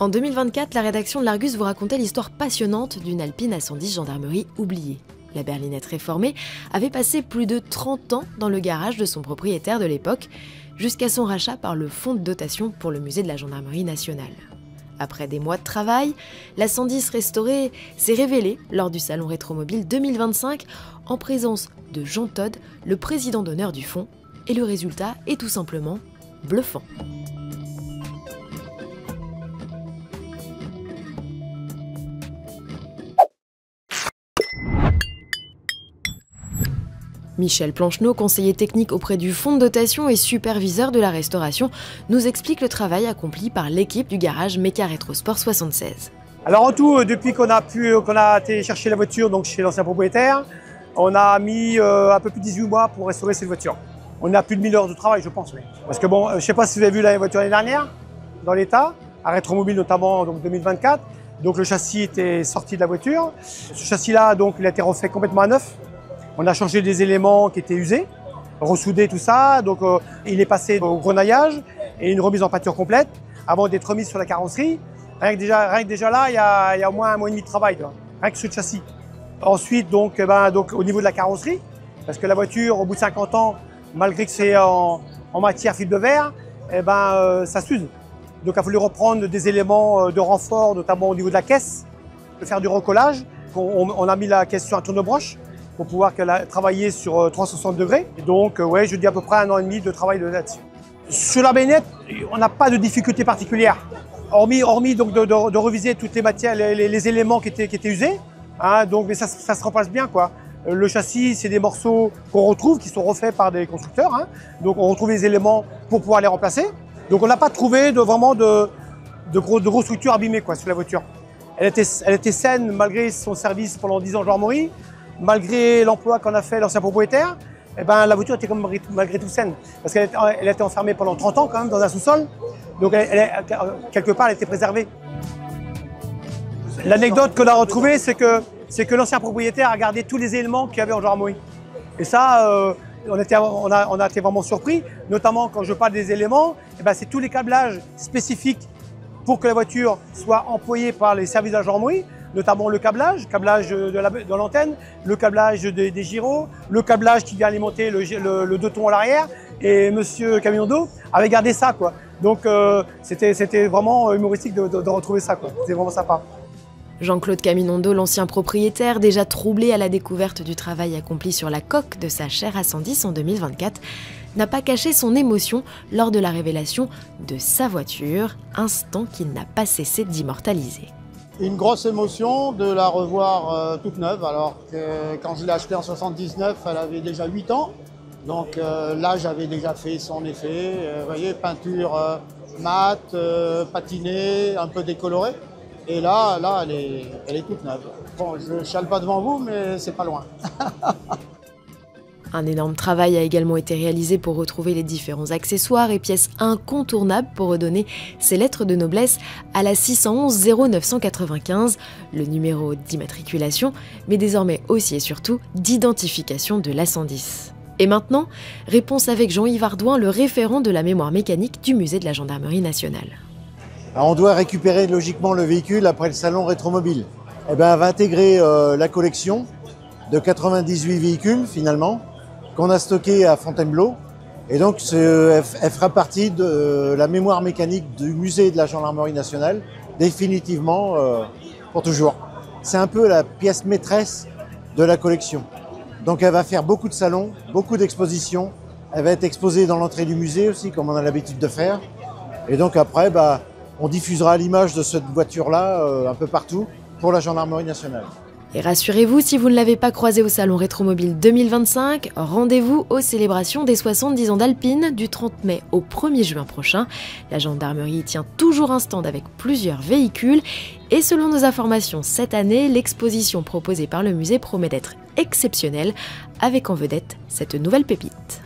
En 2024, la rédaction de l'Argus vous racontait l'histoire passionnante d'une Alpine A110 gendarmerie oubliée. La berlinette réformée avait passé plus de 30 ans dans le garage de son propriétaire de l'époque, jusqu'à son rachat par le fonds de dotation pour le musée de la gendarmerie nationale. Après des mois de travail, la 110 restaurée s'est révélée lors du salon Rétromobile 2025 en présence de Jean Todt, le président d'honneur du fonds, et le résultat est tout simplement bluffant. Michel Plancheneau, conseiller technique auprès du fonds de dotation et superviseur de la restauration, nous explique le travail accompli par l'équipe du garage Meca Rétrosport 76. Alors en tout, depuis qu'on a été chercher la voiture donc chez l'ancien propriétaire, on a mis un peu plus de 18 mois pour restaurer cette voiture. On a plus de 1000 heures de travail, je pense. Oui. Parce que bon, je ne sais pas si vous avez vu la voiture l'année dernière, dans l'état, à Rétromobile notamment, donc 2024. Donc le châssis était sorti de la voiture. Ce châssis-là, donc, il a été refait complètement à neuf. On a changé des éléments qui étaient usés, ressoudé tout ça. Donc il est passé au grenaillage et une remise en peinture complète avant d'être remis sur la carrosserie. Rien que déjà là, il y a au moins un mois et demi de travail, rien que sur le châssis. Ensuite, donc au niveau de la carrosserie, parce que la voiture, au bout de 50 ans, malgré que c'est en matière fibre de verre, ça s'use. Donc il a fallu reprendre des éléments de renfort, notamment au niveau de la caisse, de faire du recollage. On a mis la caisse sur un tourne-broche pour pouvoir travailler sur 360 degrés. Et donc, ouais, je dis à peu près 1 an et demi de travail là-dessus. Sur la baïonnette, on n'a pas de difficulté particulière, hormis donc de reviser toutes les matières, les éléments qui étaient usés. Hein, donc, mais ça se repasse bien, quoi. Le châssis, c'est des morceaux qu'on retrouve, qui sont refaits par des constructeurs. Hein. Donc, on retrouve les éléments pour pouvoir les remplacer. Donc, on n'a pas trouvé vraiment de grosses structures abîmées, quoi, sur la voiture. Elle était saine malgré son service pendant 10 ans de gendarmerie. Malgré l'emploi qu'en a fait l'ancien propriétaire, la voiture était malgré tout saine. Parce qu'elle a été enfermée pendant 30 ans quand même dans un sous-sol. Donc quelque part, elle était préservée. L'anecdote qu'on a retrouvée, c'est que l'ancien propriétaire a gardé tous les éléments qu'il y avait en gendarmerie. Et ça, on a été vraiment surpris. Notamment quand je parle des éléments, c'est tous les câblages spécifiques pour que la voiture soit employée par les services de la gendarmerie. Notamment le câblage de l'antenne, le câblage des gyros, le câblage qui vient alimenter le 2 tons à l'arrière. Et monsieur Camion d'eau avait gardé ça, quoi. Donc c'était vraiment humoristique de retrouver ça, quoi. C'était vraiment sympa. Jean-Claude Caminondo, l'ancien propriétaire, déjà troublé à la découverte du travail accompli sur la coque de sa chère A110 en 2024, n'a pas caché son émotion lors de la révélation de sa voiture, instant qu'il n'a pas cessé d'immortaliser. Une grosse émotion de la revoir toute neuve, alors que quand je l'ai achetée en 79, elle avait déjà 8 ans. Donc l'âge avait déjà fait son effet. Vous voyez, peinture mate, patinée, un peu décolorée. Et là elle est toute neuve. Bon, je ne chiale pas devant vous, mais c'est pas loin. Un énorme travail a également été réalisé pour retrouver les différents accessoires et pièces incontournables pour redonner ses lettres de noblesse à la 611 0995, le numéro d'immatriculation, mais désormais aussi et surtout d'identification de l'A110. Et maintenant, réponse avec Jean-Yves Ardouin, le référent de la mémoire mécanique du musée de la gendarmerie nationale. Alors on doit récupérer logiquement le véhicule après le salon Rétromobile. Elle va intégrer la collection de 98 véhicules finalement, qu'on a stocké à Fontainebleau. Et donc, elle fera partie de la mémoire mécanique du musée de la gendarmerie nationale, définitivement, pour toujours. C'est un peu la pièce maîtresse de la collection. Donc, elle va faire beaucoup de salons, beaucoup d'expositions. Elle va être exposée dans l'entrée du musée aussi, comme on a l'habitude de faire. Et donc, après, on diffusera l'image de cette voiture-là un peu partout pour la gendarmerie nationale. Et rassurez-vous, si vous ne l'avez pas croisé au salon Rétromobile 2025, rendez-vous aux célébrations des 70 ans d'Alpine du 30 mai au 1er juin prochain. La gendarmerie tient toujours un stand avec plusieurs véhicules et selon nos informations cette année, l'exposition proposée par le musée promet d'être exceptionnelle avec en vedette cette nouvelle pépite.